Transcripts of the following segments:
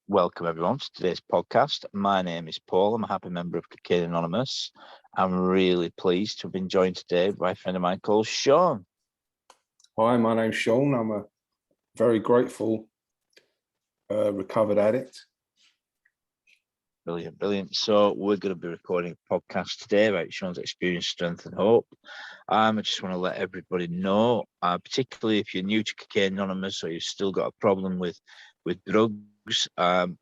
Welcome everyone to today's podcast. My name is Paul. I'm a happy member of Cocaine Anonymous. I'm really pleased to have been joined today by a friend of mine called Sean. Hi, my name's Sean. I'm a very grateful recovered addict. Brilliant. So we're going to be recording a podcast today about Sean's experience, strength and hope. I just want to let everybody know, particularly if you're new to Cocaine Anonymous or you've still got a problem with drugs,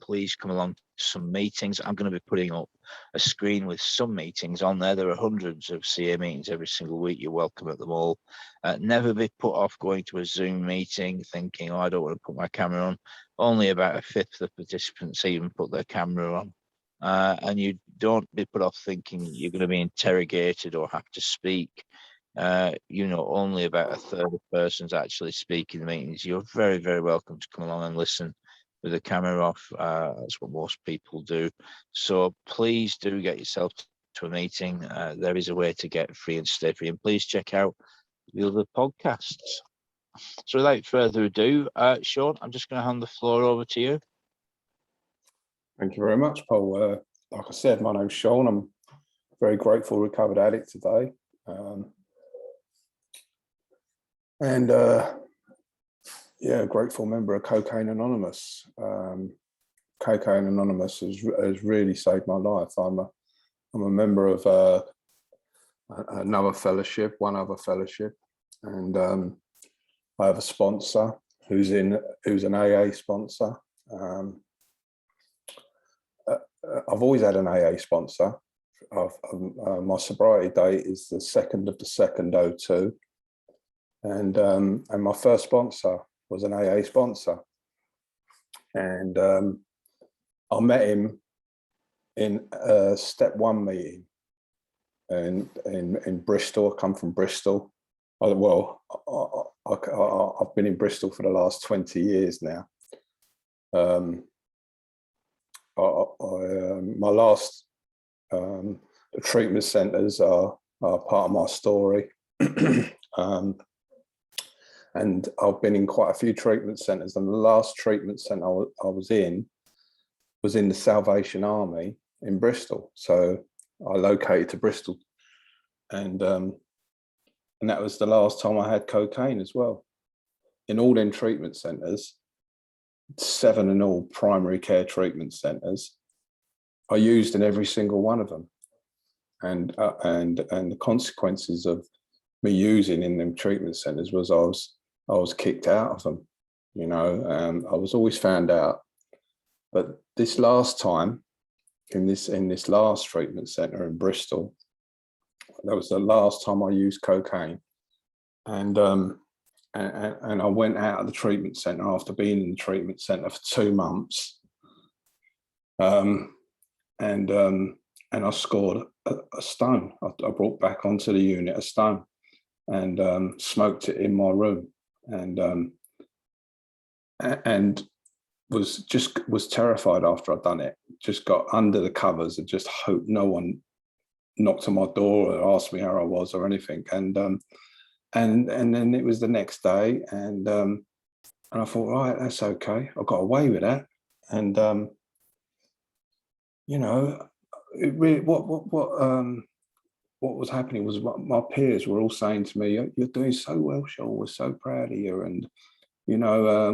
please come along to some meetings. I'm going to be putting up a screen with some meetings on there. There are hundreds of C.A meetings every single week. You're welcome at them all. Never be put off going to a Zoom meeting thinking, I don't want to put my camera on. Only about a fifth of participants even put their camera on. And you don't be put off thinking you're going to be interrogated or have to speak. Only about a third of persons actually speak in the meetings. You're very, very welcome to come along and listen with the camera off. That's what most people do. So please do get yourself to a meeting. There is a way to get free and stay free. And please check out the other podcasts. So without further ado, Sean, I'm just going to hand the floor over to you. Thank you very much, Paul. Like I said, my name's Sean. I'm a very grateful recovered addict today. Grateful member of Cocaine Anonymous. Cocaine Anonymous has really saved my life. I'm a member of one other fellowship, and I have a sponsor who's an AA sponsor. I've always had an AA sponsor. My sobriety date is the 2nd of the 2nd, 02. And my first sponsor was an AA sponsor. And I met him in a step 1 meeting in Bristol. I come from Bristol. I've been in Bristol for the last 20 years now. My last treatment centres are part of my story. And I've been in quite a few treatment centres, and the last treatment centre I was in the Salvation Army in Bristol. So I located to Bristol, and that was the last time I had cocaine as well. In all them treatment centres, 7 in all primary care treatment centres, I used in every single one of them, and the consequences of me using in them treatment centres was I was kicked out of them. I was always found out. But this last time, in this last treatment centre in Bristol, that was the last time I used cocaine, and I went out of the treatment centre after being in the treatment centre for 2 months, and I scored a stone. I brought back onto the unit a stone, and smoked it in my room, and was terrified after I'd done it. Just got under the covers and just hoped no one knocked on my door or asked me how I was or anything. And then it was the next day, and I thought, right, that's okay. I got away with that. And it really, what was happening was my peers were all saying to me, "You're doing so well, Sean. We're so proud of you, and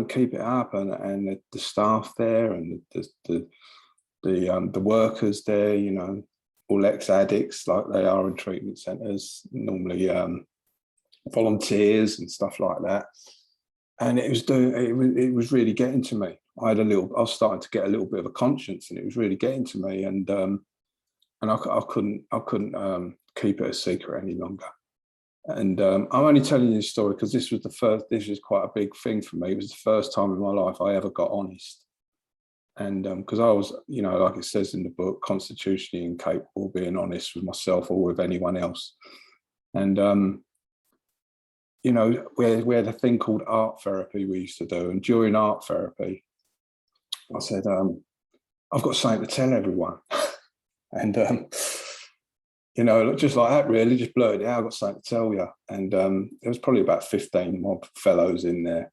keep it up." And the staff there, and the workers there, all ex-addicts like they are in treatment centres, normally volunteers and stuff like that. And it was really getting to me. I was starting to get a little bit of a conscience, and it was really getting to me. And I couldn't keep it a secret any longer. And I'm only telling you this story because this was quite a big thing for me. It was the first time in my life I ever got honest. And because I was, like it says in the book, constitutionally incapable of being honest with myself or with anyone else. And, we had a thing called art therapy we used to do. And during art therapy, I said, I've got something to tell everyone. And, just like that, really, just blurted it out. I've got something to tell you. And there was probably about 15 mob fellows in there.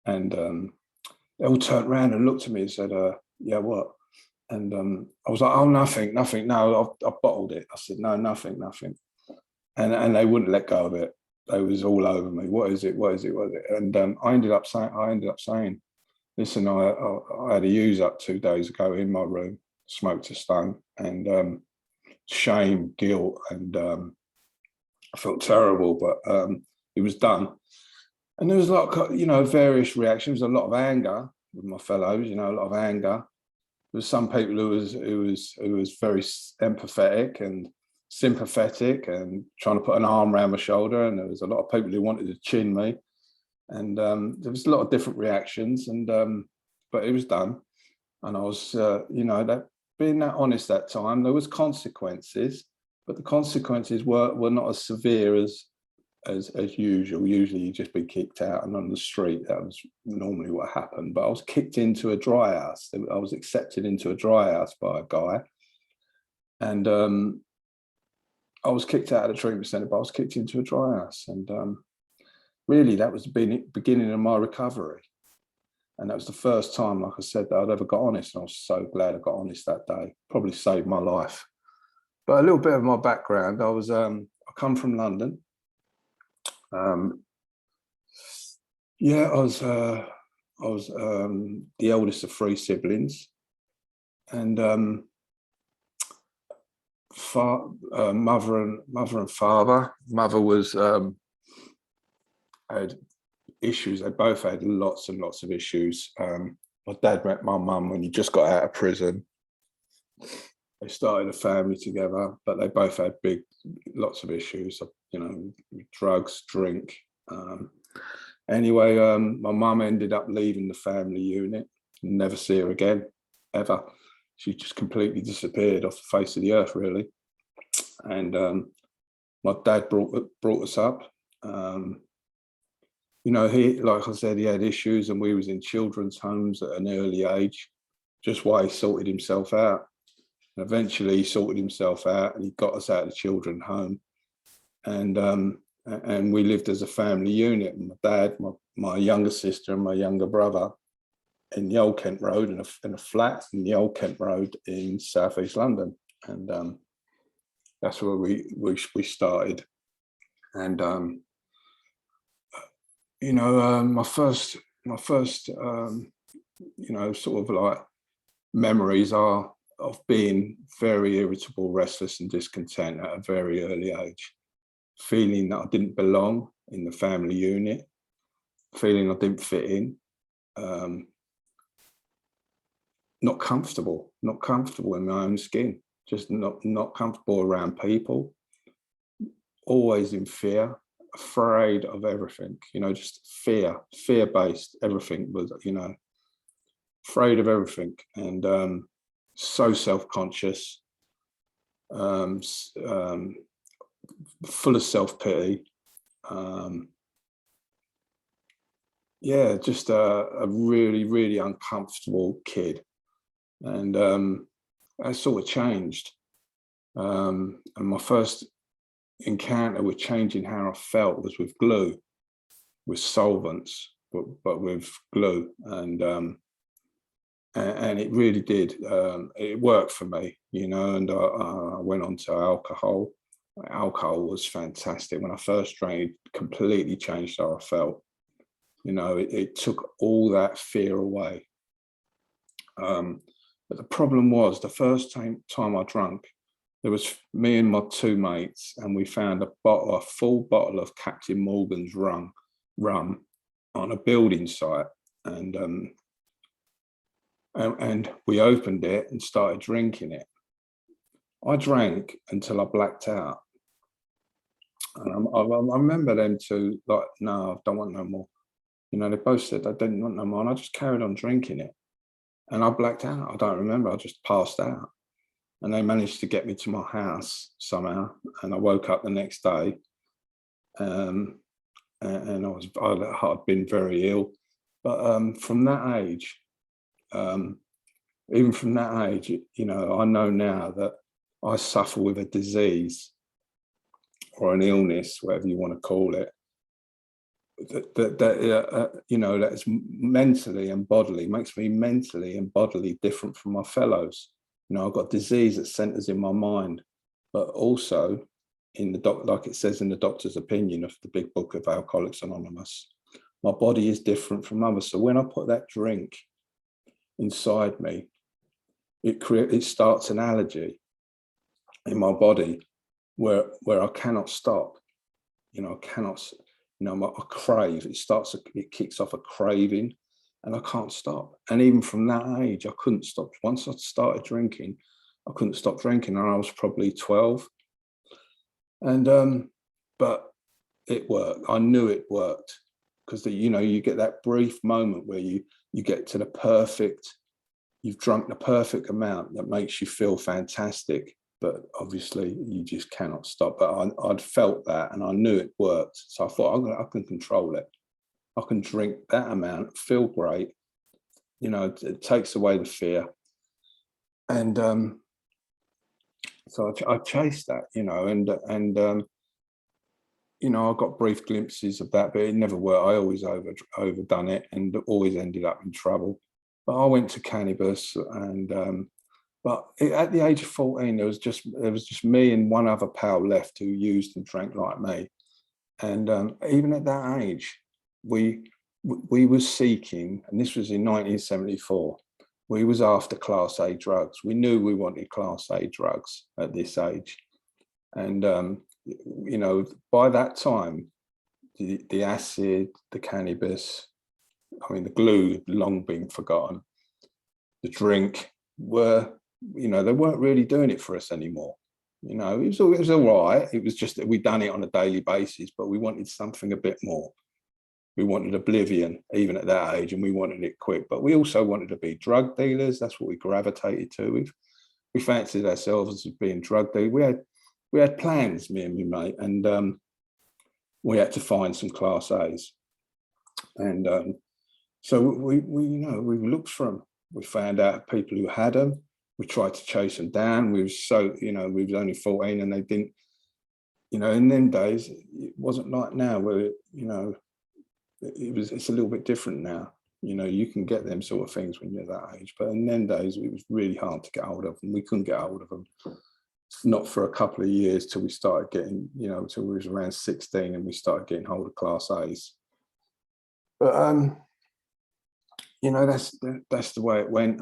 And they all turned around and looked at me and said, yeah, what? And I was like, oh, nothing. No, I've bottled it. I said, no, nothing. And they wouldn't let go of it. They was all over me. What is it? And I ended up saying, listen, I had a use up 2 days ago in my room, smoked a stone, and shame, guilt, and I felt terrible, but it was done. And there was a lot of, various reactions, a lot of anger with my fellows, a lot of anger. There was some people who was very empathetic and sympathetic and trying to put an arm around my shoulder. And there was a lot of people who wanted to chin me. And there was a lot of different reactions, and but it was done. And I was, that being that honest that time, there was consequences, but the consequences were not as severe as usual. Usually you just be kicked out and on the street. That was normally what happened. But I was kicked into a dry house. I was accepted into a dry house by a guy. And I was kicked out of the treatment centre, but I was kicked into a dry house. And really, that was the beginning of my recovery. And that was the first time, like I said, that I'd ever got honest. And I was so glad I got honest that day. Probably saved my life. But a little bit of my background, I come from London. I was the eldest of 3 siblings, and mother and father. Mother was had issues. They both had lots and lots of issues. My dad met my mum when he just got out of prison. They started a family together, but they both had lots of issues, drugs, drink. Anyway, my mum ended up leaving the family unit. Never see her again, ever. She just completely disappeared off the face of the earth, really. And my dad brought us up. He, like I said, he had issues, and we was in children's homes at an early age, just while he sorted himself out. And eventually he sorted himself out, and he got us out of the children's home. And we lived as a family unit. My dad, my younger sister, and my younger brother in the Old Kent Road, in a flat in the Old Kent Road in southeast London. And that's where we started. And my first sort of like memories are of being very irritable, restless, and discontent at a very early age, feeling that I didn't belong in the family unit, feeling I didn't fit in, not comfortable in my own skin, just not comfortable around people, always in fear, afraid of everything, just fear-based. Everything was, afraid of everything, and so self-conscious, full of self-pity. Just a really, really uncomfortable kid. And that sort of changed. And my first encounter with changing how I felt was with glue, with solvents, but with glue. And it really did. It worked for me, and I went on to alcohol. Alcohol was fantastic. When I first drank, it completely changed how I felt. It took all that fear away. But the problem was, the first time I drank, there was me and my 2 mates, and we found a full bottle of Captain Morgan's rum on a building site. And we opened it and started drinking it. I drank until I blacked out. And I remember them two, like, no, I don't want no more. They both said they didn't want no more, and I just carried on drinking it. And I blacked out. I don't remember. I just passed out. And they managed to get me to my house somehow. And I woke up the next day, and I'd been very ill. But from that age, even from that age, I know now that I suffer with a disease or an illness, whatever you want to call it, you know, that's mentally and bodily, makes me mentally and bodily different from my fellows. You know, I've got disease that centers in my mind, but also in the like it says in the doctor's opinion of the big book of Alcoholics Anonymous, my body is different from others. So when I put that drink inside me, it starts an allergy in my body where I cannot stop. You know, I cannot, you know, I crave. It kicks off a craving, and I can't stop. And even from that age, I couldn't stop. Once I started drinking, I couldn't stop drinking, and I was probably 12. And but it worked. I knew it worked, because you know, you get that brief moment where you get to the perfect. You've drunk the perfect amount that makes you feel fantastic, but obviously you just cannot stop. But I'd felt that, and I knew it worked. So I thought, I can control it. I can drink that amount, feel great. You know, it takes away the fear. And so I chased that, you know, and you know, I got brief glimpses of that, but it never worked. I always overdone it, and always ended up in trouble. But I went to cannabis, and but at the age of 14, there was just me and one other pal left who used and drank like me. And even at that age, we were seeking, and this was in 1974. We was after Class A drugs. We knew we wanted Class A drugs at this age, and you know, by that time, the acid, the cannabis, I mean, the glue had long been forgotten. The drink were, you know, they weren't really doing it for us anymore. You know, it was all right. It was just that we'd done it on a daily basis, but we wanted something a bit more. We wanted oblivion, even at that age, and we wanted it quick. But we also wanted to be drug dealers. That's what we gravitated to. We fancied ourselves as being drug dealers. We had plans, me and my mate, and we had to find some Class A's. And so we you know, we looked for them. We found out people who had them. We tried to chase them down. We was so, you know, we was only 14, and they didn't, you know, in them days, it wasn't like now where, you know, it's a little bit different now. You know, you can get them sort of things when you're that age, but in them days, it was really hard to get hold of them. We couldn't get hold of them. Not for a couple of years till we started getting, you know, till we was around 16 and we started getting hold of Class A's. But you know, that's the way it went.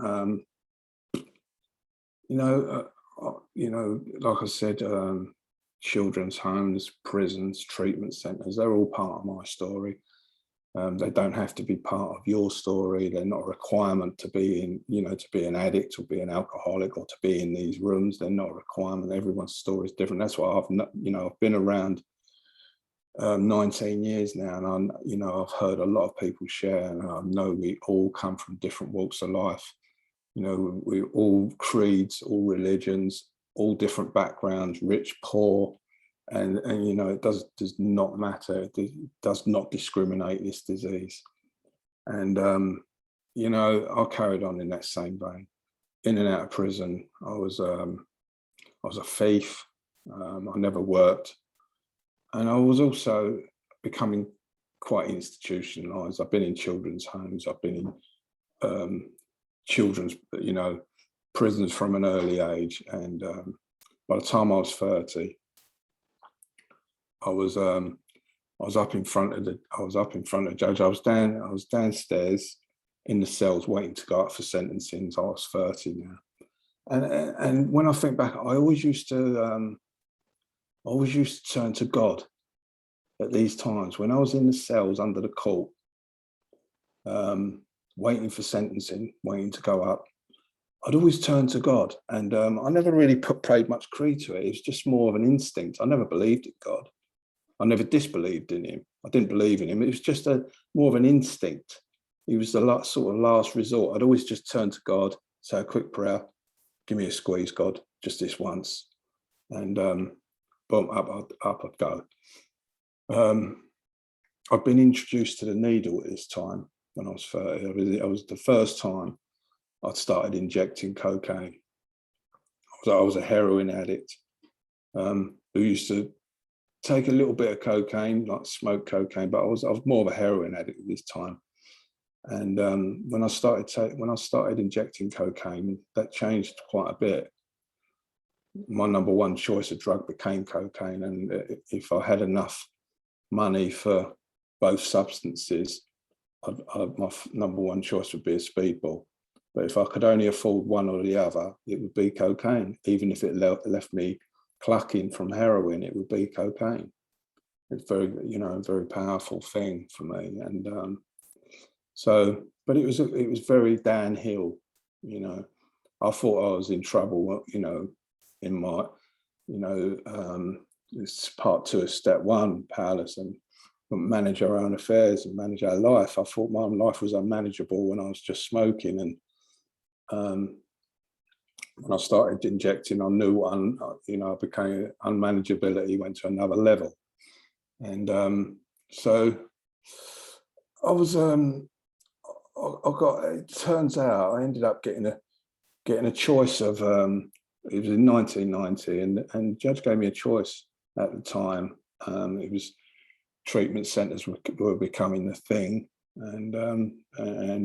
You know, like I said, children's homes, prisons, treatment centres, they're all part of my story. They don't have to be part of your story. They're not a requirement to be in, you know, to be an addict or be an alcoholic or to be in these rooms. They're not a requirement. Everyone's story is different. That's why I've been around 19 years now, and you know, I've heard a lot of people share, and I know we all come from different walks of life. You know, we all creeds, all religions, all different backgrounds, rich, poor. And you know, it does not matter. It does not discriminate, this disease. And you know, I carried on in that same vein. In and out of prison, I was a thief. I never worked, and I was also becoming quite institutionalized. I've been in children's homes. I've been in children's, you know, prisons from an early age. And by the time I was 30. I was up in front of the judge. I was downstairs in the cells waiting to go up for sentencing. So I was 30 now, and when I think back, I always used to turn to God at these times when I was in the cells under the court, waiting for sentencing, waiting to go up. I'd always turn to God, and I never really paid much creed to it. It was just more of an instinct. I never believed in God. I never disbelieved in him. I didn't believe in him. It was just more of an instinct. He was the sort of last resort. I'd always just turn to God, say a quick prayer, give me a squeeze, God, just this once. And boom, up I'd go. I've been introduced to the needle at this time when I was 30. I was the first time I'd started injecting cocaine. I was a heroin addict who used to take a little bit of cocaine, like smoke cocaine, but I was more of a heroin addict at this time. And when I started injecting cocaine, that changed quite a bit. My number one choice of drug became cocaine, and if I had enough money for both substances, my number one choice would be a speedball. But if I could only afford one or the other, it would be cocaine. Even if it left me clucking from heroin, it would be cocaine. It's very, a very powerful thing for me. And but it was very downhill. I thought I was in trouble. In my, it's part 2 of step 1, powerless, and manage our own affairs and manage our life. I thought my life was unmanageable when I was just smoking, and when I started injecting, I knew I became unmanageability went to another level, and so I was it turns out I ended up getting a choice of it was in 1990, and the judge gave me a choice at the time. It was treatment centres were becoming the thing, and a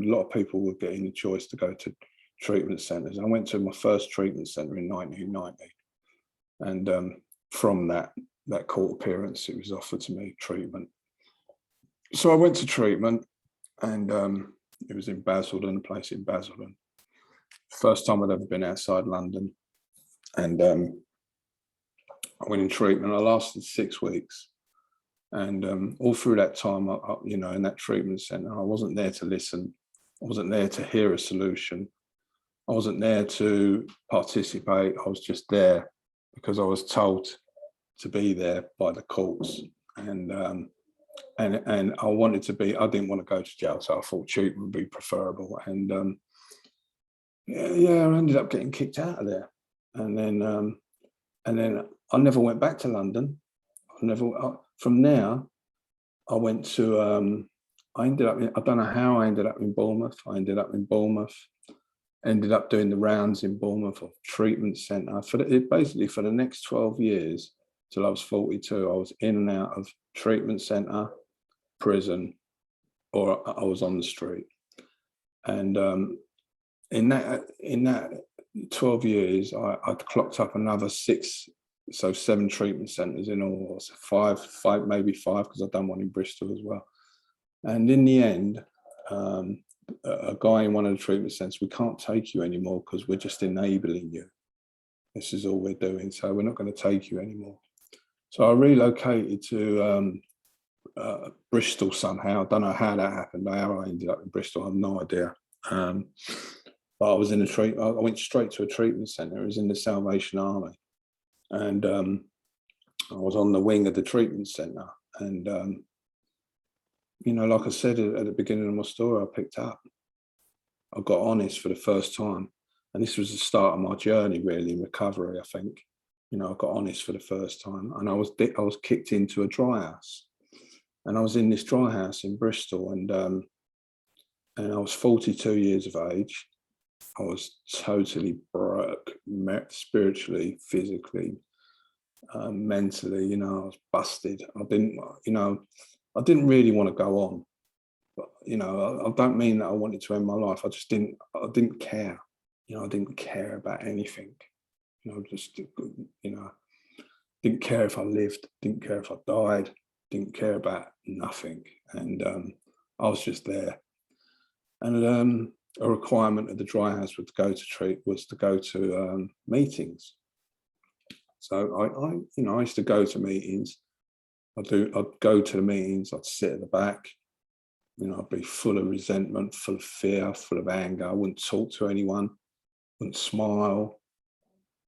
lot of people were getting the choice to go to treatment centres. I went to my first treatment centre in 1990, and from that court appearance, it was offered to me treatment. So I went to treatment, and it was in Basildon, a place in Basildon. First time I'd ever been outside London, and I went in treatment. I lasted 6 weeks. And all through that time, in that treatment centre, I wasn't there to listen. I wasn't there to hear a solution. I wasn't there to participate. I was just there because I was told to be there by the courts. And I wanted to be. I didn't want to go to jail, so I thought treatment would be preferable. And I ended up getting kicked out of there. And then I never went back to London. From there, I went to, I don't know how I ended up in Bournemouth. Ended up doing the rounds in Bournemouth of treatment centre. Basically for the next 12 years, till I was 42, I was in and out of treatment centre, prison, or I was on the street. And in that 12 years, I'd clocked up another 6, so 7 treatment centres in all, so five, maybe 5, because I've done one in Bristol as well. And in the end, a guy in one of the treatment centres, we can't take you anymore because we're just enabling you. This is all we're doing, so we're not going to take you anymore. So I relocated to Bristol somehow. I don't know how that happened, how I ended up in Bristol, I have no idea. But I was in I went straight to a treatment centre. It was in the Salvation Army. And I was on the wing of the treatment centre. And, like I said at the beginning of my story, I picked up. I got honest for the first time. And this was the start of my journey, really, in recovery, I think. I got honest for the first time. And I was kicked into a dry house. And I was in this dry house in Bristol. And I was 42 years of age. I was totally broke, spiritually, physically, mentally. I was busted. I didn't really want to go on. But I don't mean that I wanted to end my life. I didn't care. I didn't care about anything. Didn't care if I lived. Didn't care if I died. Didn't care about nothing. And I was just there. And a requirement of the dry house was to go to meetings. So I used to go to meetings. I'd go to the meetings. I'd sit at the back. I'd be full of resentment, full of fear, full of anger. I wouldn't talk to anyone. Wouldn't smile.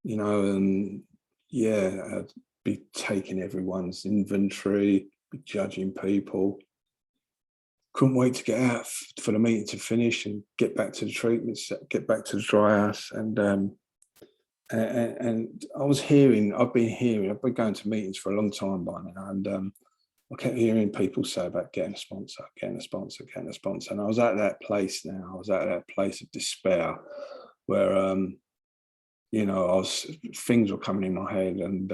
And I'd be taking everyone's inventory, be judging people. Couldn't wait to get out for the meeting to finish and get back to the treatment, get back to the dry house. And I've been going to meetings for a long time by now, and I kept hearing people say about getting a sponsor. And I was at that place now. I was at that place of despair where, things were coming in my head, and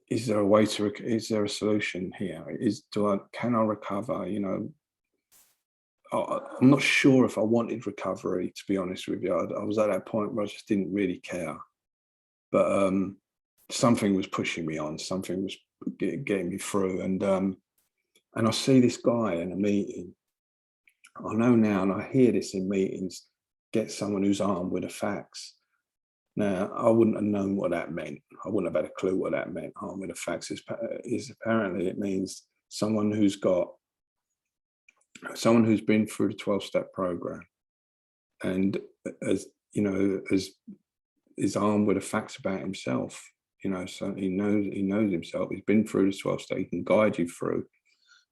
is there a way to, is there a solution here? Can I recover? You know, I'm not sure if I wanted recovery, to be honest with you. I was at that point where I just didn't really care. But something was pushing me on, something was getting me through. And I see this guy in a meeting. I know now, and I hear this in meetings, get someone who's armed with a fax. Now, I wouldn't have known what that meant. I wouldn't have had a clue what that meant. Armed with a fax is apparently, it means someone who's been through the 12-step program, and as you know, is armed with a fax about himself. You know, so he knows himself. He's been through the 12 step. He can guide you through.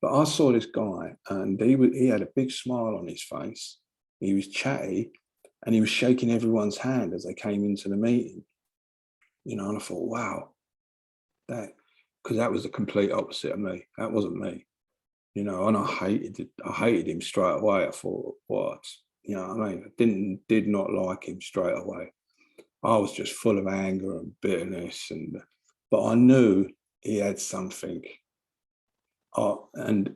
But I saw this guy, and he had a big smile on his face. He was chatty, and he was shaking everyone's hand as they came into the meeting. You know, and I thought, wow, because that was the complete opposite of me. That wasn't me. You know, and I hated him straight away. I thought, what? You know what I mean? I did not like him straight away. I was just full of anger and bitterness, but I knew he had something. And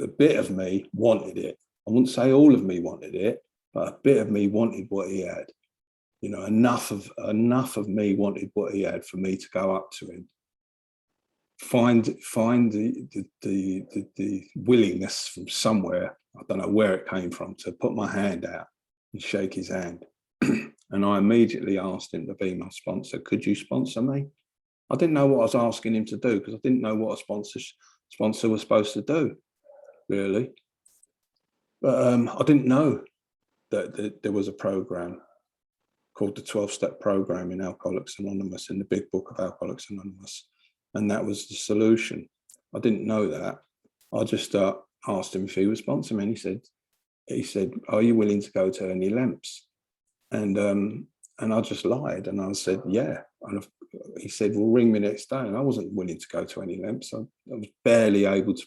a bit of me wanted it. I wouldn't say all of me wanted it, but a bit of me wanted what he had. You know, enough of me wanted what he had for me to go up to him, find the willingness from somewhere. I don't know where it came from, to put my hand out and shake his hand. And I immediately asked him to be my sponsor. Could you sponsor me? I didn't know what I was asking him to do, because I didn't know what a sponsor was supposed to do, really. But I didn't know that there was a program called the 12-step program in Alcoholics Anonymous, in the big book of Alcoholics Anonymous. And that was the solution. I didn't know that. I just asked him if he would sponsor me. And he said, are you willing to go to any lamps? And I just lied, and I said, yeah. And he said, well, ring me next day. And I wasn't willing to go to any lamps. I was barely able to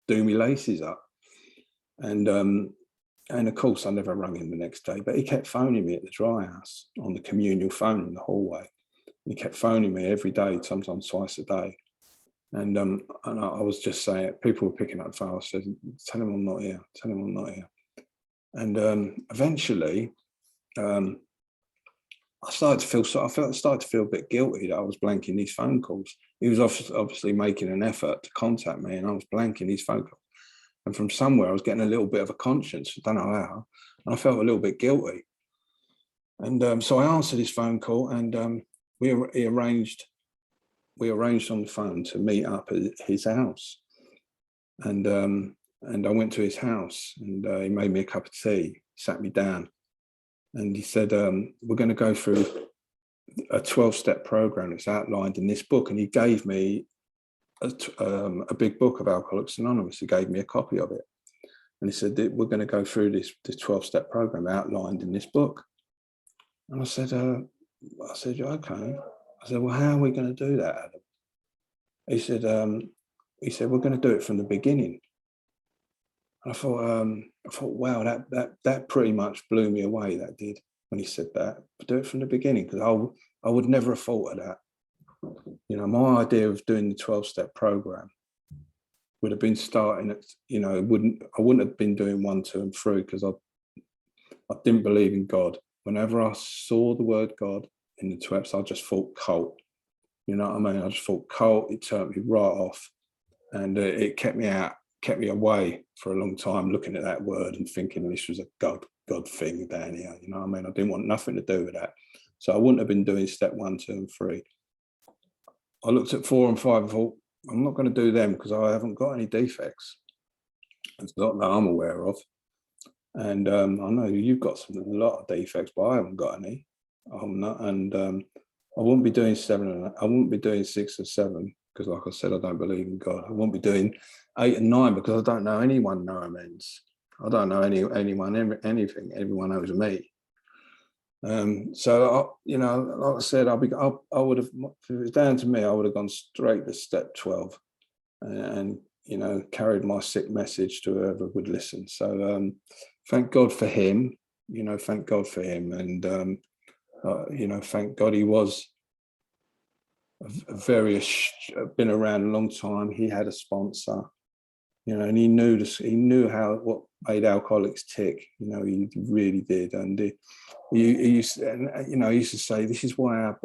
do my laces up. And of course, I never rang him the next day, but he kept phoning me at the dry house on the communal phone in the hallway. He kept phoning me every day, sometimes twice a day. And I was just saying, people were picking up the phone. I said, tell him I'm not here. Tell him I'm not here. And eventually, I started to feel a bit guilty that I was blanking these phone calls. He was obviously making an effort to contact me, and I was blanking these phone calls. And from somewhere, I was getting a little bit of a conscience. I don't know how. And I felt a little bit guilty. And so I answered his phone call, and we arranged on the phone to meet up at his house. And I went to his house, and he made me a cup of tea, sat me down. And he said, we're going to go through a 12-step program that's outlined in this book. And he gave me a big book of Alcoholics Anonymous. He gave me a copy of it. And he said, we're going to go through this 12-step program outlined in this book. And I said, okay. I said, well, how are we going to do that, Adam? He said, we're going to do it from the beginning. And I thought, wow, that pretty much blew me away. That did, when he said that. Do it from the beginning, because I would never have thought of that. You know, my idea of doing the 12-step program would have been starting at, you know, I wouldn't have been doing 1, 2, and 3, because I didn't believe in God. Whenever I saw the word God in the 12 steps, I just thought cult. You know what I mean? I just thought cult. It turned me right off, and it kept me away for a long time, looking at that word and thinking this was a God thing down here. You know what I mean? I didn't want nothing to do with that. So I wouldn't have been doing step 1, 2, and 3. I looked at 4 and 5 and thought, I'm not going to do them because I haven't got any defects. It's not that I'm aware of. And I know you've got a lot of defects, but I haven't got any. I'm not, and I wouldn't be doing 7, and I wouldn't be doing 6 or 7, because, like I said, I don't believe in God. I wouldn't be doing 8 and 9 because I don't know anyone no amends. I don't know anyone anything. Everyone knows me. So you know, like I said, I would have, if it was down to me, I would have gone straight to step 12, and you know, carried my sick message to whoever would listen. So thank God for him. You know, thank God for him, and you know, thank God he was been around a long time. He had a sponsor, you know, and he knew this. He knew what made alcoholics tick. You know, he really did. And he used to say, this is why our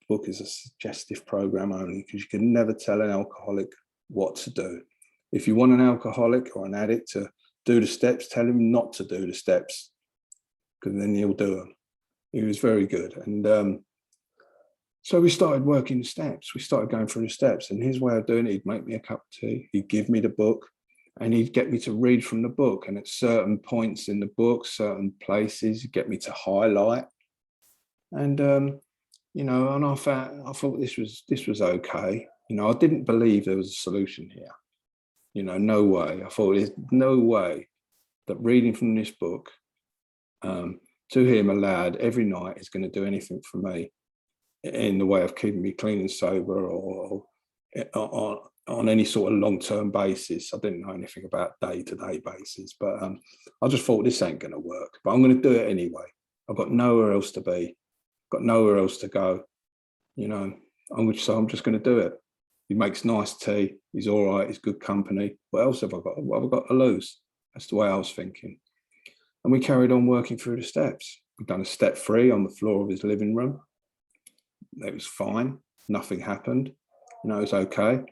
book is a suggestive program only, because you can never tell an alcoholic what to do. If you want an alcoholic or an addict to do the steps, tell him not to do the steps, because then he'll do them. He was very good. And so we started working the steps. We started going through the steps, and his way of doing it, he'd make me a cup of tea, he'd give me the book, and he'd get me to read from the book. And at certain points in the book, certain places, he'd get me to highlight. And you know, and I thought this was okay. You know, I didn't believe there was a solution here. You know, no way. I thought there's no way that reading from this book to him aloud every night is going to do anything for me in the way of keeping me clean and sober, or on any sort of long-term basis. I didn't know anything about day-to-day basis, but I just thought, this ain't going to work, but I'm going to do it anyway. I've got nowhere else to be, got nowhere else to go. You know, I'm just going to do it. He makes nice tea. He's all right. He's good company. What else have I got? What have I got to lose? That's the way I was thinking. And we carried on working through the steps. We've done a step 3 on the floor of his living room. It was fine. Nothing happened. You know, it was okay.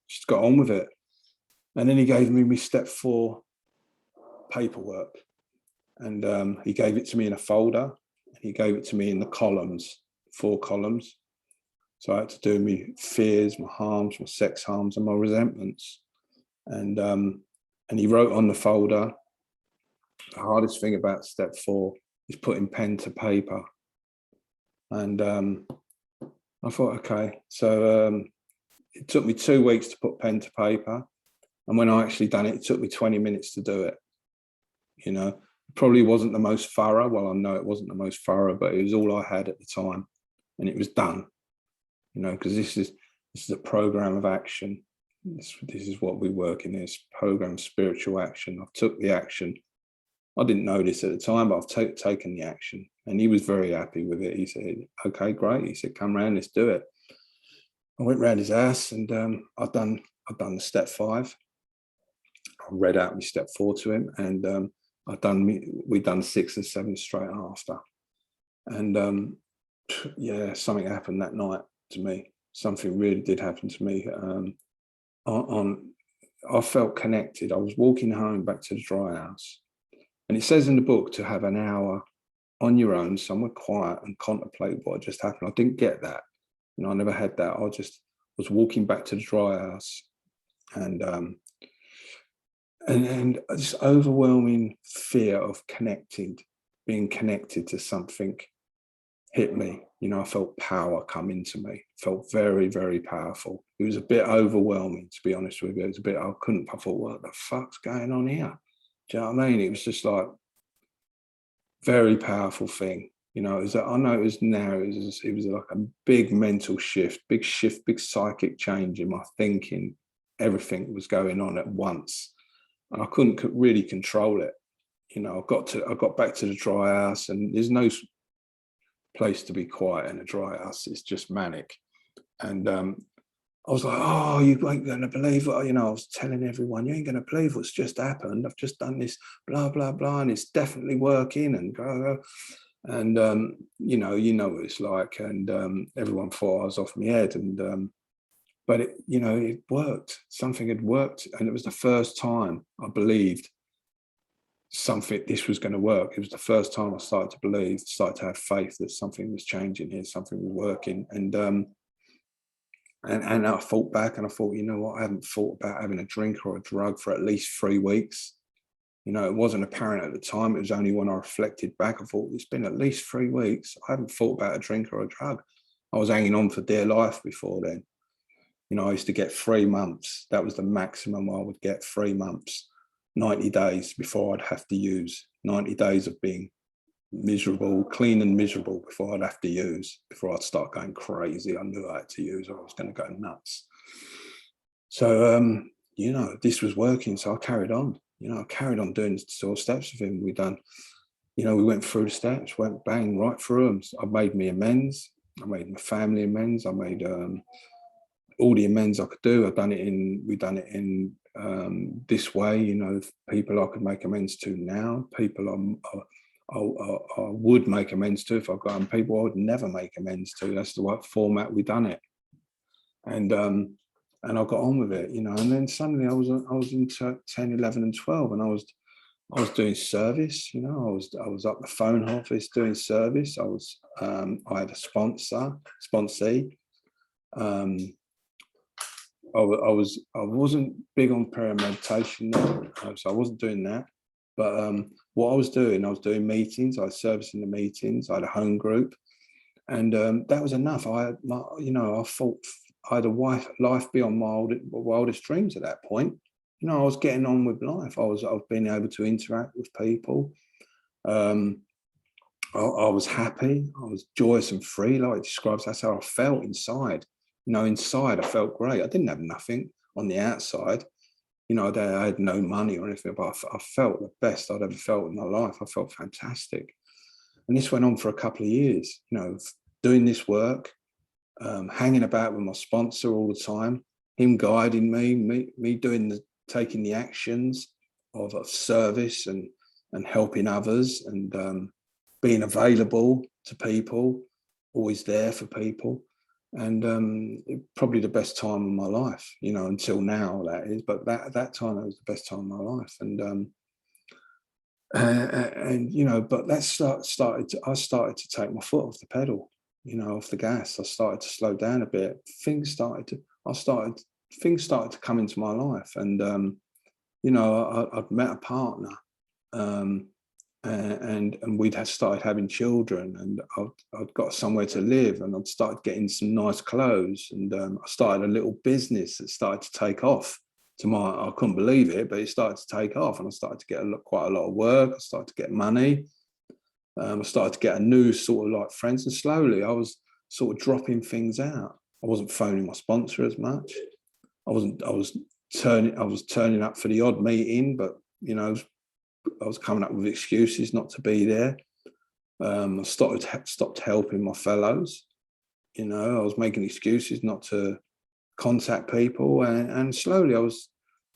Just got on with it. And then he gave me step 4 paperwork. And he gave it to me in a folder. He gave it to me in the columns, 4 columns. So I had to do my fears, my harms, my sex harms, and my resentments. And he wrote on the folder, the hardest thing about step 4 is putting pen to paper. And I thought, okay. So it took me 2 weeks to put pen to paper. And when I actually done it, it took me 20 minutes to do it. You know, it probably wasn't the most thorough. Well, I know it wasn't the most thorough, but it was all I had at the time. And it was done. You know, because this is a program of action. This is what we work in, this program, spiritual action. I took the action. I didn't know this at the time, but I've taken the action. And he was very happy with it. He said, okay, great. He said, come round, let's do it. I went round his house, and I've done the step 5. I read out my step 4 to him, and we've done 6 and 7 straight after. And yeah, something happened that night to me. Something really did happen to me. I felt connected. I was walking home back to the dry house, and it says in the book to have an hour on your own, somewhere quiet, and contemplate what just happened. I didn't get that. You know, I never had that. I just was walking back to the dry house, and this overwhelming fear of being connected to something hit me. You know, I felt power come into me. Felt very, very powerful. It was a bit overwhelming, to be honest with you. It was a bit, I thought, what the fuck's going on here? Do you know what I mean? It was just like very powerful thing. You know, I know it was like a big mental shift, big psychic change in my thinking. Everything was going on at once, and I couldn't really control it. You know, I got back to the dry house, and there's no place to be quiet in a dry house. It's just manic. And I was like, oh, you ain't going to believe it. You know, I was telling everyone, you ain't going to believe what's just happened. I've just done this, blah, blah, blah, and it's definitely working, and go. And, you know what it's like. And everyone thought I was off my head. And but, it worked. Something had worked. And it was the first time I believed this was going to work. It was the first time I started to have faith that something was changing here, something was working. And I thought back, and I thought, you know what, I haven't thought about having a drink or a drug for at least 3 weeks. You know, it wasn't apparent at the time. It was only when I reflected back, I thought, it's been at least 3 weeks. I haven't thought about a drink or a drug. I was hanging on for dear life before then. You know, I used to get 3 months. That was the maximum I would get, 3 months, 90 days before I'd have to use. 90 days of being miserable, clean and miserable before I'd have to use, before I'd start going crazy. I knew I had to use or I was going to go nuts. So, you know, this was working. So I carried on. You know, I carried on doing sort of steps with him. We went through the steps, went bang right through them. I made me amends. I made my family amends. I made all the amends I could do. We've done it in this way, you know, people I could make amends to now, people I would make amends to if I got them, people I would never make amends to. That's the right format we done it. And I got on with it, you know. And then suddenly I was in 10, 11 and 12, and I was doing service, you know. I was up the phone office doing service. I had a sponsee. I wasn't big on prayer meditation then, so I wasn't doing that. But what I was doing meetings. I was servicing the meetings. I had a home group, and that was enough. I thought I had a life beyond my wildest dreams at that point. You know, I was getting on with life. I was being able to interact with people. I was happy. I was joyous and free, like it describes. That's how I felt inside. You know, inside I felt great. I didn't have nothing on the outside. You know, I had no money or anything, but I felt the best I'd ever felt in my life. I felt fantastic. And this went on for a couple of years, you know, doing this work, hanging about with my sponsor all the time, him guiding me taking the actions of service and helping others, and being available to people, always there for people. And probably the best time of my life, you know, until now, that is. But that time, that was the best time of my life. And you know, but I started to take my foot off the pedal, you know, off the gas. I started to slow down a bit. Things started to come into my life. And you know, I'd met a partner, and we'd started having children, and I'd got somewhere to live, and I'd started getting some nice clothes, and I started a little business that started to take off. I couldn't believe it, but it started to take off, and I started to get quite a lot of work. I started to get money. I started to get a new sort of like friends, and slowly I was sort of dropping things out. I wasn't phoning my sponsor as much. I was turning up for the odd meeting, but you know, I was coming up with excuses not to be there. I stopped helping my fellows. You know, I was making excuses not to contact people, and slowly AA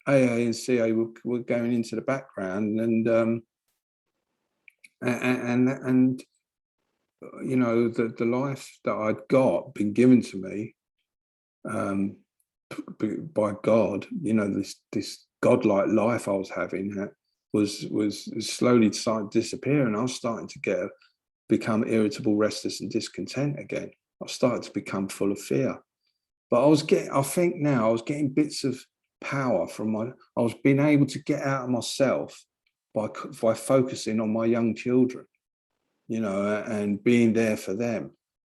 and CA were going into the background, and you know, the life that I'd been given to me by God, you know, this godlike life I was having was slowly starting to disappear, and I was starting to become irritable, restless, and discontent again. I started to become full of fear. But I think now I was getting bits of power I was being able to get out of myself by focusing on my young children, you know, and being there for them.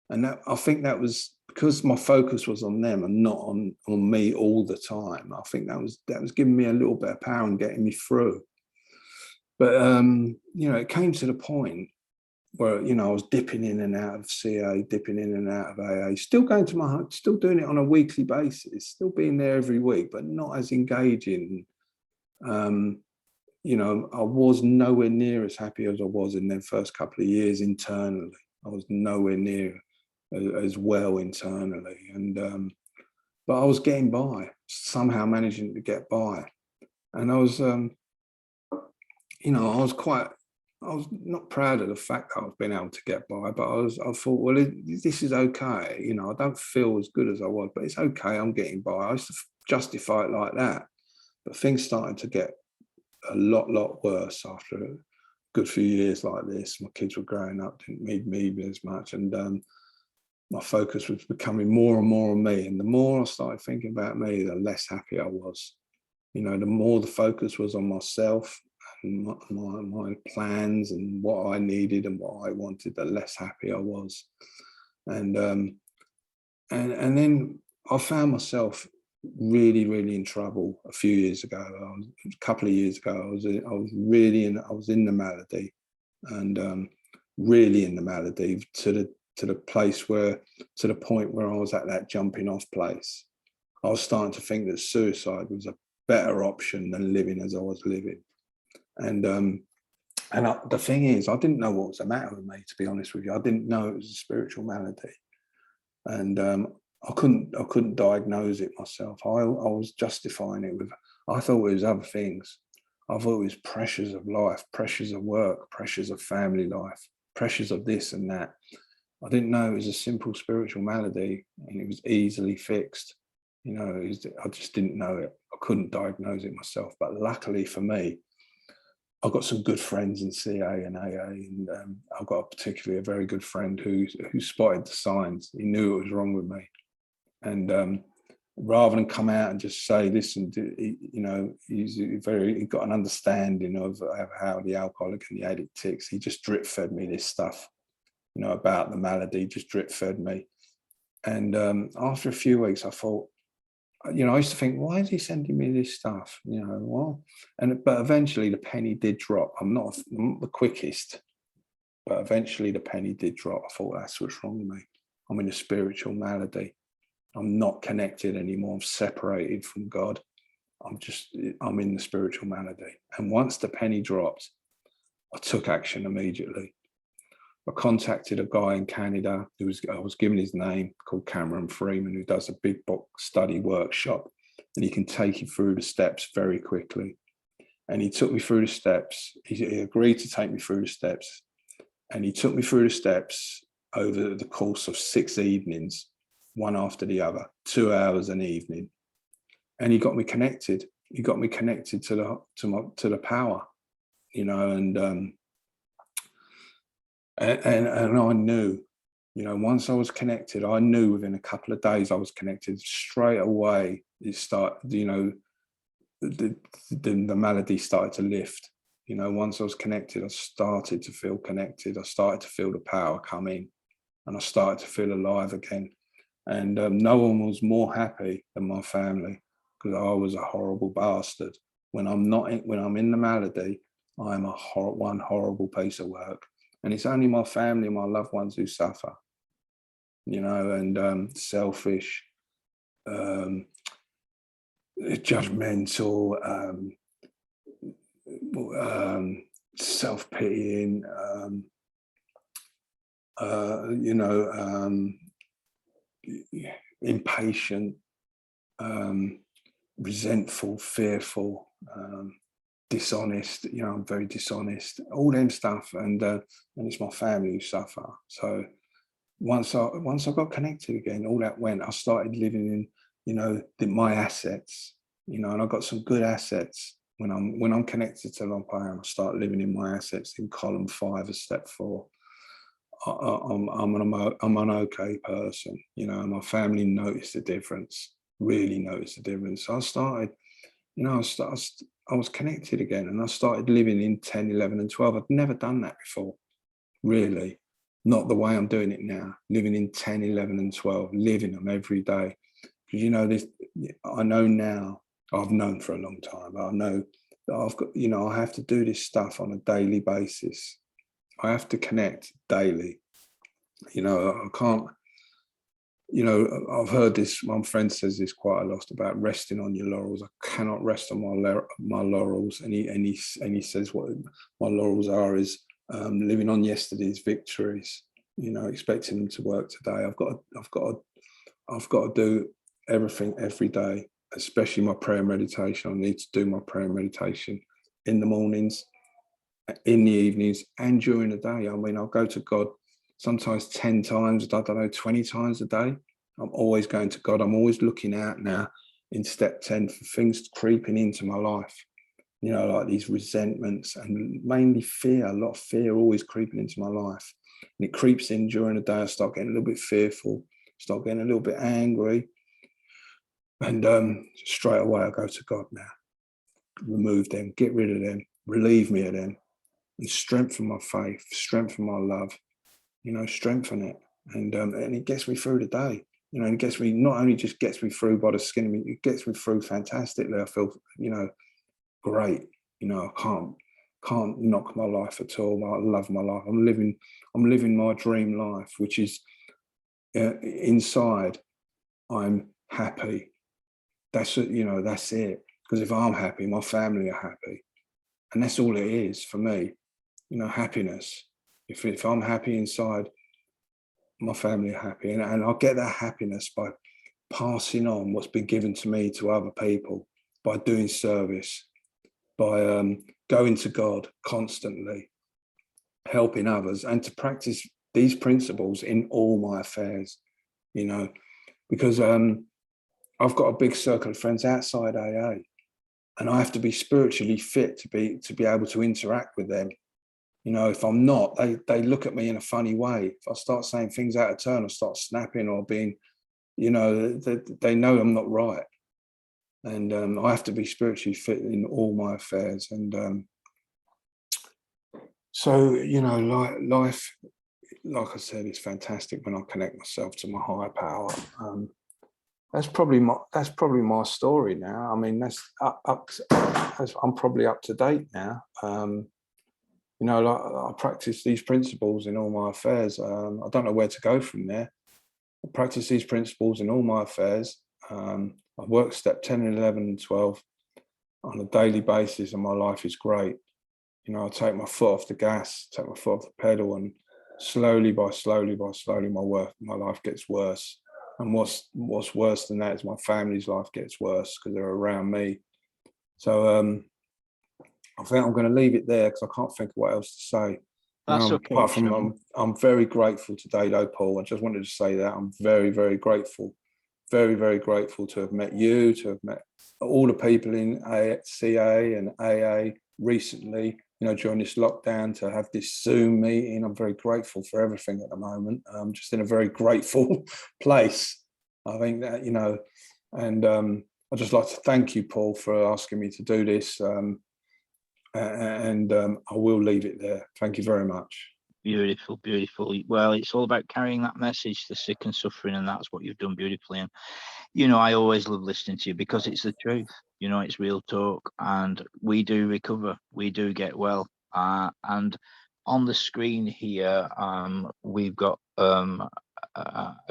And I think that was because my focus was on them and not on me all the time. I think that was giving me a little bit of power and getting me through. But you know, it came to the point where, you know, I was dipping in and out of CA, dipping in and out of AA, still going to still doing it on a weekly basis, still being there every week, but not as engaging. You know, I was nowhere near as happy as I was in the first couple of years internally. I was nowhere near as well internally. And but I was getting by, somehow managing to get by. And I was, you know, I was not proud of the fact that I was being able to get by, but I thought, well, this is okay. You know, I don't feel as good as I was, but it's okay. I'm getting by. I used to justify it like that, but things started to get a lot worse after a good few years like this. My kids were growing up, didn't need me as much, and my focus was becoming more and more on me. And the more I started thinking about me, the less happy I was. You know, the more the focus was on myself and my plans and what I needed and what I wanted, the less happy I was. And then I found myself really in trouble a few years ago. A couple of years ago, I was in the malady, and really in the malady to the point where I was at that jumping off place. I was starting to think that suicide was a better option than living as I was living. And the thing is, I didn't know what was the matter with me, to be honest with you. I didn't know it was a spiritual malady. and I couldn't diagnose it myself. I was justifying it with, I thought it was other things. I thought it was pressures of life, pressures of work, pressures of family life, pressures of this and that. I didn't know it was a simple spiritual malady, and it was easily fixed. I just didn't know it. I couldn't diagnose it myself. But luckily for me, I've got some good friends in C.A. and AA, and I've got a very good friend who spotted the signs. He knew it was wrong with me, and rather than come out and just say, "Listen," he got an understanding of how the alcoholic and the addict ticks. He just drip fed me this stuff, about the malady, just drip fed me. And after a few weeks, I thought, I used to think, why is he sending me this stuff? But eventually the penny did drop. I'm not the quickest, but eventually the penny did drop. I thought, that's what's wrong with me. I'm in a spiritual malady. I'm not connected anymore. I'm separated from God. I'm in the spiritual malady. And once the penny dropped, I took action immediately. I contacted a guy in Canada I was given his name, called Cameron Freeman, who does a big book study workshop, and he can take you through the steps very quickly. And he took me through the steps. He agreed to take me through the steps, and he took me through the steps over the course of 6 evenings, one after the other, 2 hours an evening. And he got me connected. He got me connected to the power, and I knew, once I was connected, I knew within a couple of days I was connected straight away. The malady started to lift. Once I was connected, I started to feel connected. I started to feel the power come in, and I started to feel alive again. And no one was more happy than my family, because I was a horrible bastard. When I'm in the malady, I'm one horrible piece of work. And it's only my family and my loved ones who suffer, and selfish, judgmental, self-pitying, impatient, resentful, fearful, dishonest. I'm very dishonest, all them stuff, and it's my family who suffer. So once I got connected again, all that went. I started living in my assets, and I got some good assets. When I'm connected to Lompire, I start living in my assets in column 5 of step 4. I'm an okay person. My family noticed the difference, really noticed the difference. So I started, I was connected again, and I started living in 10, 11 and 12. I'd never done that before, really. Not the way I'm doing it now, living in 10, 11 and 12, living them every day. Because, this, I know now, I've known for a long time, but I know that I've got, I have to do this stuff on a daily basis. I have to connect daily. I can't, I've heard this, my friend says this quite a lot about resting on your laurels. I cannot rest on my laurels. And he says what my laurels are is living on yesterday's victories, expecting them to work today. I've got to do everything every day, especially my prayer meditation. I need to do my prayer meditation in the mornings, in the evenings, and during the day. I mean, I'll go to God sometimes 10 times, I don't know, 20 times a day. I'm always going to God. I'm always looking out now in step 10 for things creeping into my life, like these resentments and mainly fear. A lot of fear always creeping into my life. And it creeps in during the day. I start getting a little bit fearful, start getting a little bit angry. And straight away I go to God now. Remove them, get rid of them, relieve me of them, and strengthen my faith, strengthen my love, strengthen it. And it gets me through the day. It gets me, not only just gets me through by the skin of me, it gets me through fantastically. I feel, great. I can't knock my life at all. I love my life. I'm living my dream life, which is inside. I'm happy. That's it. That's it. Because if I'm happy, my family are happy, and that's all it is for me. Happiness. If I'm happy inside, my family are happy, and I get that happiness by passing on what's been given to me to other people, by doing service, by going to God constantly, helping others, and to practice these principles in all my affairs, you know, because I've got a big circle of friends outside AA, and I have to be spiritually fit to be able to interact with them. You know, if I'm not, they look at me in a funny way. If I start saying things out of turn, or start snapping or being, you know, they know I'm not right. And I have to be spiritually fit in all my affairs. And so, you know, life, like I said, is fantastic when I connect myself to my higher power. That's probably my story now. I mean, I'm probably up to date now. You know, like, I practice these principles in all my affairs. I don't know where to go from there. I practice these principles in all my affairs. I work step 10 and 11 and 12 on a daily basis, and my life is great. You know, I take my foot off the gas, take my foot off the pedal, and slowly by slowly, my life gets worse. And what's worse than that is my family's life gets worse because they're around me. So I think I'm going to leave it there because I can't think of what else to say. That's okay. Apart from I'm very grateful today, though, Paul. I just wanted to say that I'm very, very grateful, very, very grateful to have met you, to have met all the people in CA and AA recently. You know, during this lockdown, to have this Zoom meeting. I'm very grateful for everything at the moment. I'm just in a very grateful place. I think that, you know, and I'd just like to thank you, Paul, for asking me to do this. And I will leave it there. Thank you very much. Beautiful, beautiful. Well, it's all about carrying that message to sick and suffering, and that's what you've done beautifully. And, you know, I always love listening to you because it's the truth. You know, it's real talk, and we do recover. We do get well. And on the screen here, we've got a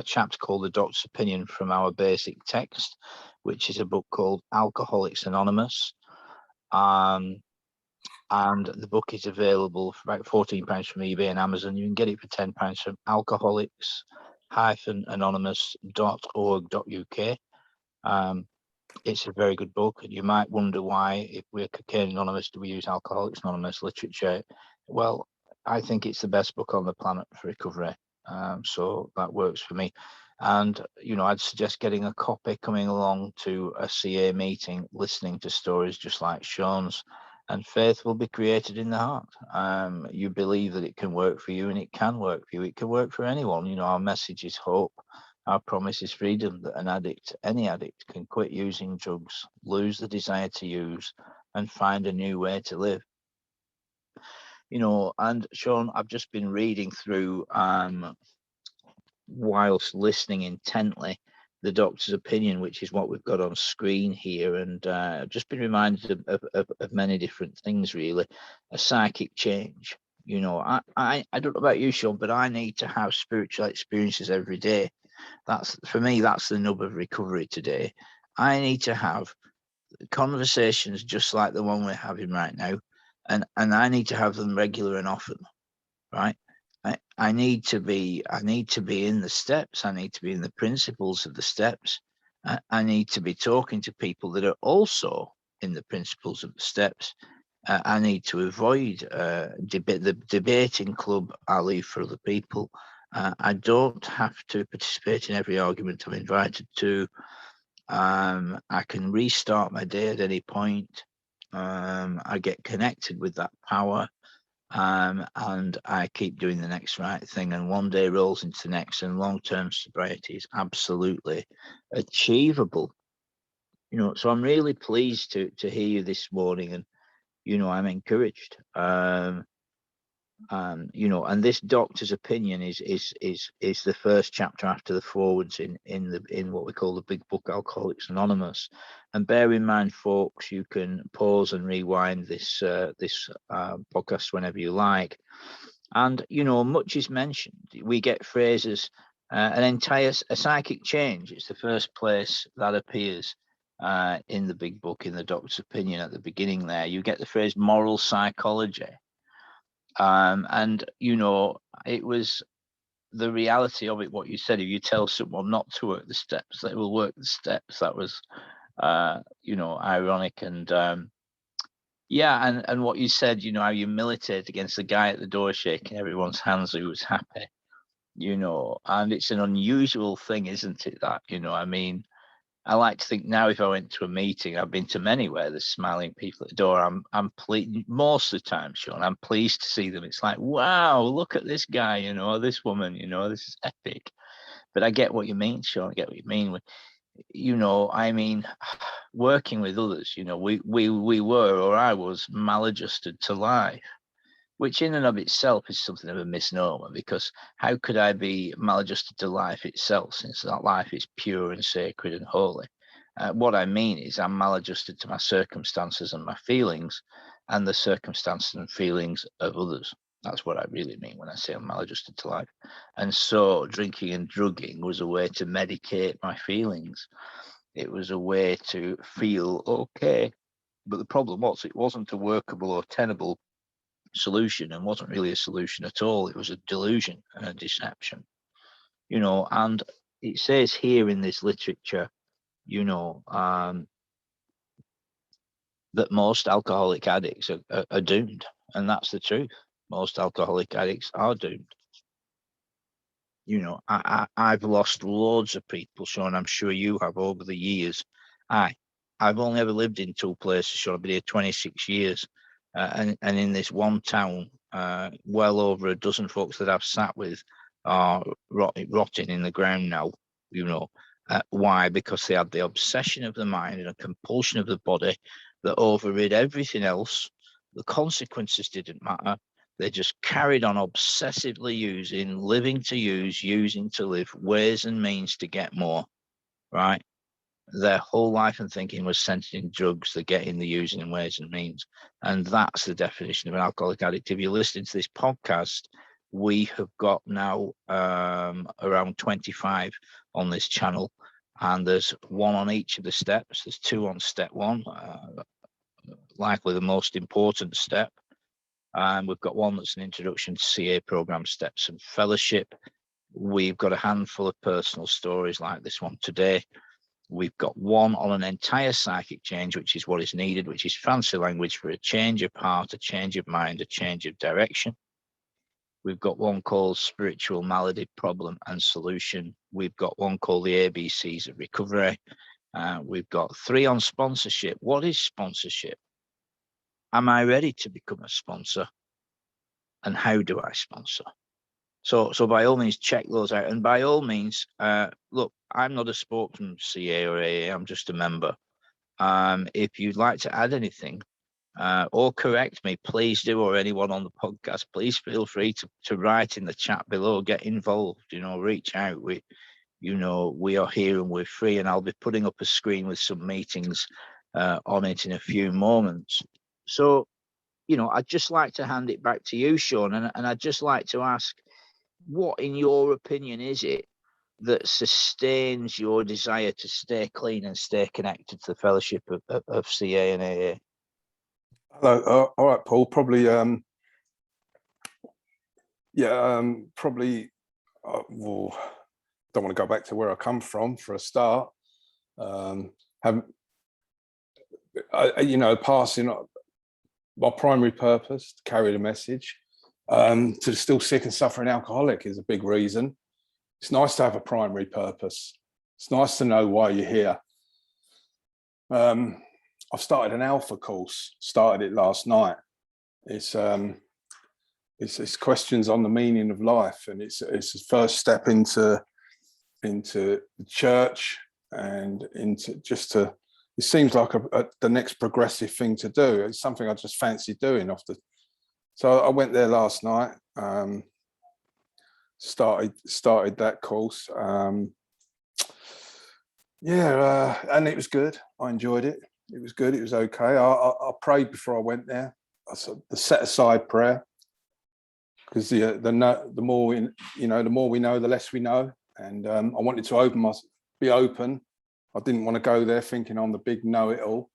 chapter called The Doctor's Opinion from our basic text, which is a book called Alcoholics Anonymous. And the book is available for about £14 from eBay and Amazon. You can get it for £10 from alcoholics-anonymous.org.uk. It's a very good book. You might wonder why, if we're Cocaine Anonymous, do we use Alcoholics Anonymous literature? Well, I think it's the best book on the planet for recovery. So that works for me. And, you know, I'd suggest getting a copy, coming along to a CA meeting, listening to stories just like Sean's, and faith will be created in the heart. You believe that it can work for you, and it can work for you. It can work for anyone. You know, our message is hope. Our promise is freedom, that an addict, any addict, can quit using drugs, lose the desire to use, and find a new way to live. You know, and Sean, I've just been reading through, whilst listening intently, The Doctor's Opinion, which is what we've got on screen here, and I've just been reminded of many different things, really. A psychic change. You know, I don't know about you, Sean, but I need to have spiritual experiences every day. That's, for me, that's the nub of recovery today. I need to have conversations just like the one we're having right now, and I need to have them regular and often, right? I need to be in the steps. I need to be in the principles of the steps. I need to be talking to people that are also in the principles of the steps. I need to avoid the debating club. I leave for other people. I don't have to participate in every argument I'm invited to. I can restart my day at any point. I get connected with that power. And I keep doing the next right thing, and one day rolls into the next, and long-term sobriety is absolutely achievable. You know, so I'm really pleased to hear you this morning, and, you know, I'm encouraged. You know, and this Doctor's Opinion is the first chapter after the forwards in what we call the big book Alcoholics Anonymous. And bear in mind, folks, you can pause and rewind this podcast whenever you like. And, you know, much is mentioned. We get phrases, a psychic change. It's the first place that appears in the big book, in the Doctor's Opinion at the beginning there. You get the phrase moral psychology. And, you know, it was the reality of it, what you said, if you tell someone not to work the steps, they will work the steps. That was, ironic. And yeah, and what you said, how you militate against the guy at the door shaking everyone's hands who was happy, and it's an unusual thing, isn't it? That, I mean, I like to think now if I went to a meeting, I've been to many where there's smiling people at the door. I'm pleased most of the time, Sean. I'm pleased to see them. It's like, wow, look at this guy, this woman, this is epic. But I get what you mean, Sean. I get what you mean. I mean, working with others, we were, or I was, maladjusted to life, which in and of itself is something of a misnomer, because how could I be maladjusted to life itself, since that life is pure and sacred and holy? What I mean is I'm maladjusted to my circumstances and my feelings and the circumstances and feelings of others. That's what I really mean when I say I'm maladjusted to life. And so drinking and drugging was a way to medicate my feelings. It was a way to feel okay. But the problem was, it wasn't a workable or tenable solution, and wasn't really a solution at all. It was a delusion and a deception, and it says here in this literature, that most alcoholic addicts are doomed, and that's the truth. Most alcoholic addicts are doomed. I've lost loads of people, Sean. I'm sure you have, over the years. I've only ever lived in two places, Sean. I've been here 26 years. And in this one town, well over a dozen folks that I've sat with are rotting in the ground now. Why? Because they had the obsession of the mind and a compulsion of the body that overrid everything else. The consequences didn't matter. They just carried on obsessively using, living to use, using to live, ways and means to get more, right? Their whole life and thinking was centered in drugs, the getting, the using, and ways and means. And that's the definition of an alcoholic addict. If you're listening to this podcast, we have got now around 25 on this channel, and there's one on each of the steps. There's two on step one, likely the most important step. And we've got one that's an introduction to CA program steps and fellowship. We've got a handful of personal stories like this one today. We've got one on an entire psychic change, which is what is needed, which is fancy language for a change of heart, a change of mind, a change of direction. We've got one called spiritual malady, problem and solution. We've got one called the ABCs of recovery. We've got three on sponsorship. What is sponsorship? Am I ready to become a sponsor? And how do I sponsor? So by all means, check those out. And by all means, look, I'm not a spokesman from CA or AA. I'm just a member. If you'd like to add anything or correct me, please do, or anyone on the podcast, please feel free to write in the chat below, get involved, reach out. We are here and we're free, and I'll be putting up a screen with some meetings on it in a few moments. So, I'd just like to hand it back to you, Sean, and I'd just like to ask, what, in your opinion, is it that sustains your desire to stay clean and stay connected to the fellowship of CA and AA? Hello. All right, Paul. Probably, well, don't want to go back to where I come from for a start. Passing my primary purpose, to carry the message to the still sick and suffering alcoholic, is a big reason. It's nice to have a primary purpose. It's nice to know why you're here. I've started an alpha course, started it last night. It's questions on the meaning of life, and it's the first step into the church and into it seems like the next progressive thing to do. It's something I just fancy doing so I went there last night, started that course. And it was good. I enjoyed it. It was good. It was okay. I prayed before I went there. The set aside prayer, because the more we know, the less we know. And I wanted to be open. I didn't want to go there thinking I'm the big know-it-all,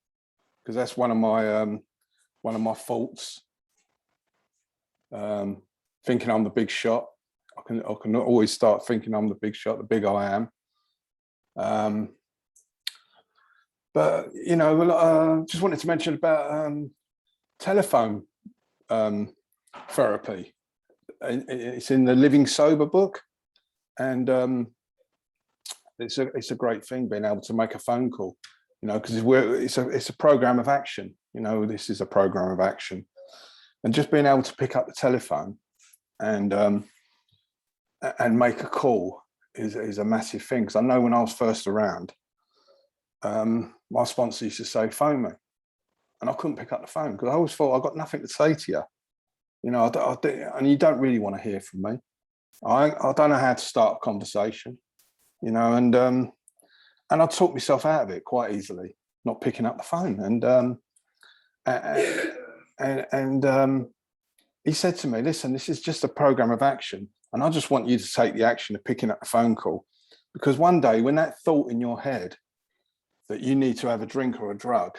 because that's one of my faults. Thinking I'm the big shot. I can always start thinking I'm the big shot, the big I am. But you know, just wanted to mention about telephone therapy. It's in the Living Sober book, and it's a great thing being able to make a phone call. You know, because it's a program of action. You know, this is a program of action, and just being able to pick up the telephone and make a call is a massive thing. Because I know when I was first around, my sponsor used to say, "Phone me," and I couldn't pick up the phone because I always thought I got nothing to say to you. You know, and you don't really want to hear from me. I don't know how to start a conversation. You know, and I talked myself out of it quite easily, not picking up the phone. And he said to me, "Listen, this is just a program of action, and I just want you to take the action of picking up the phone call, because one day when that thought in your head that you need to have a drink or a drug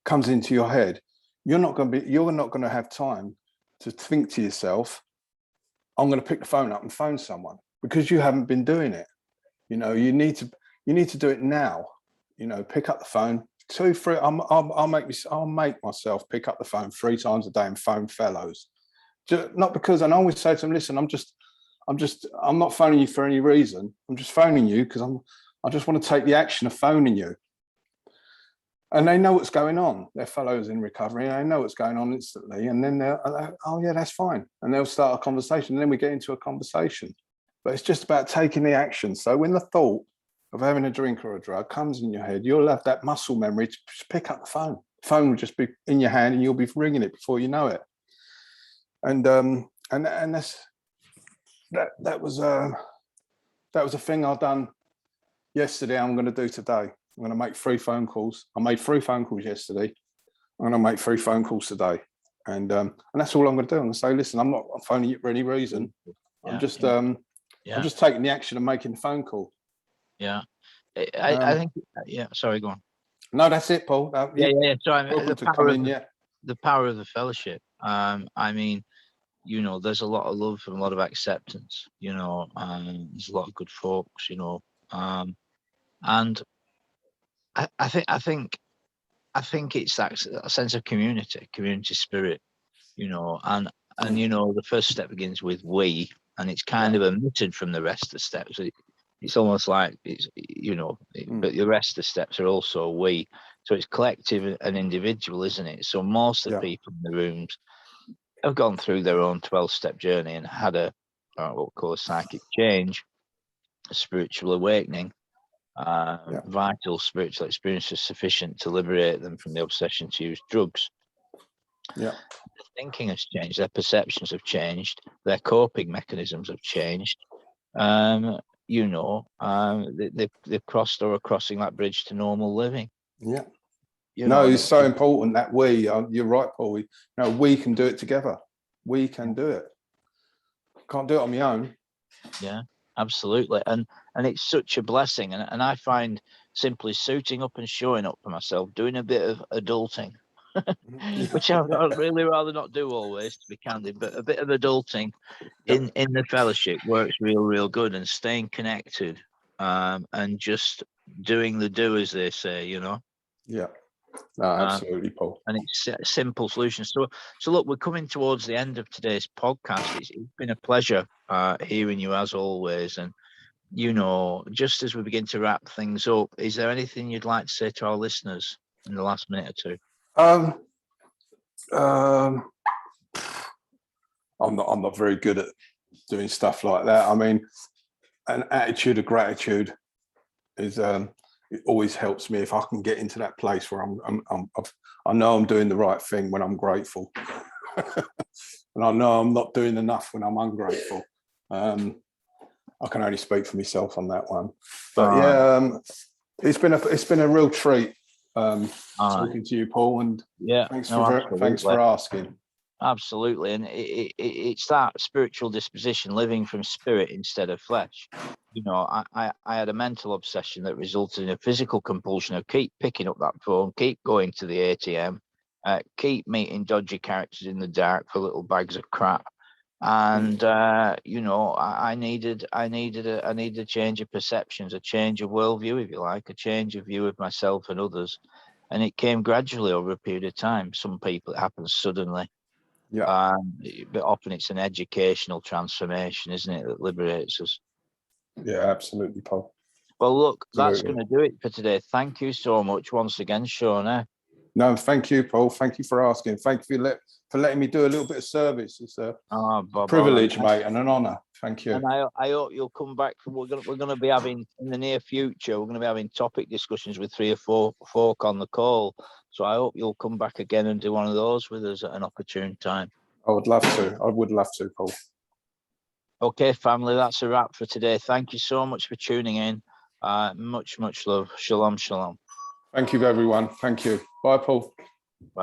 comes into your head, you're not going to have time to think to yourself, I'm going to pick the phone up and phone someone, because you haven't been doing it. You know, you need to do it now. You know, pick up the phone 2, 3. I'll make myself pick up the phone 3 times a day and phone fellows. Not because, and I always say to them, listen, I'm not phoning you for any reason. I'm just phoning you because I just want to take the action of phoning you. And they know what's going on. They're fellows in recovery, and they know what's going on instantly. And then they're like, oh yeah, that's fine. And they'll start a conversation, and then we get into a conversation. But it's just about taking the action. So when the thought of having a drink or a drug comes in your head, you'll have that muscle memory to just pick up the phone. The phone will just be in your hand, and you'll be ringing it before you know it. And that was a thing I done yesterday. I'm going to do today. I'm going to make 3 phone calls. I made 3 phone calls yesterday. I'm going to make 3 phone calls today, and that's all I'm going to do. I'm going to say, listen, I'm not phoning you for any reason. I'm just taking the action of making the phone call. Yeah, I think. Yeah, sorry, go on. No, that's it, Paul. Yeah. So I mean, the power of the fellowship. I mean, you know, there's a lot of love and a lot of acceptance. You know, there's a lot of good folks. You know, and I think it's that sense of community spirit. You know, and you know, the first step begins with we, and it's kind of omitted from the rest of the steps. It's almost like it's, you know, but the rest of the steps are also we. So it's collective and individual, isn't it? So most of the people in the rooms have gone through their own 12-step journey and had what we call a psychic change, a spiritual awakening, vital spiritual experiences sufficient to liberate them from the obsession to use drugs. Yeah. Their thinking has changed, their perceptions have changed, their coping mechanisms have changed. You know, they've crossed or are crossing that bridge to normal living. Yeah. It's so important that you're right, Paul. We can do it together. We can do it. Can't do it on my own. Yeah, absolutely. And it's such a blessing. And I find simply suiting up and showing up for myself, doing a bit of adulting, which I'd really rather not do always, to be candid, but a bit of adulting in the fellowship works real good, and staying connected, and just doing the do, as they say, you know. Yeah. No, absolutely, Paul. And it's simple solutions. So look, we're coming towards the end of today's podcast. It's been a pleasure hearing you as always. And, you know, just as we begin to wrap things up, is there anything you'd like to say to our listeners in the last minute or 2? I'm not very good at doing stuff like that. I mean, an attitude of gratitude is it always helps me if I can get into that place where I know I'm doing the right thing when I'm grateful, and I know I'm not doing enough when I'm ungrateful. I can only speak for myself on that one, but it's been a real treat talking to you, Paul, and thanks for asking. Absolutely. And it's that spiritual disposition, living from spirit instead of flesh. You know, I had a mental obsession that resulted in a physical compulsion of keep picking up that phone, keep going to the ATM, keep meeting dodgy characters in the dark for little bags of crap. And you know, I needed a change of perceptions, a change of worldview, if you like, a change of view of myself and others. And it came gradually over a period of time. Some people it happens suddenly. Yeah. But often it's an educational transformation, isn't it, that liberates us. Yeah, absolutely, Paul. Well, look, that's Absolutely. going to do it for today. Thank you so much once again, Shauna. No, thank you, Paul. Thank you for asking. Thank you for letting me do a little bit of service. It's a Bob, privilege, mate, and an honour. Thank you. And I hope you'll come back. We're going to be having in the near future. We're going to be having topic discussions with 3 or 4 folk on the call. So I hope you'll come back again and do one of those with us at an opportune time. I would love to. I would love to, Paul. Okay, family, that's a wrap for today. Thank you so much for tuning in. Much love. Shalom, shalom. Thank you, everyone. Thank you. Bye, Paul. Bye.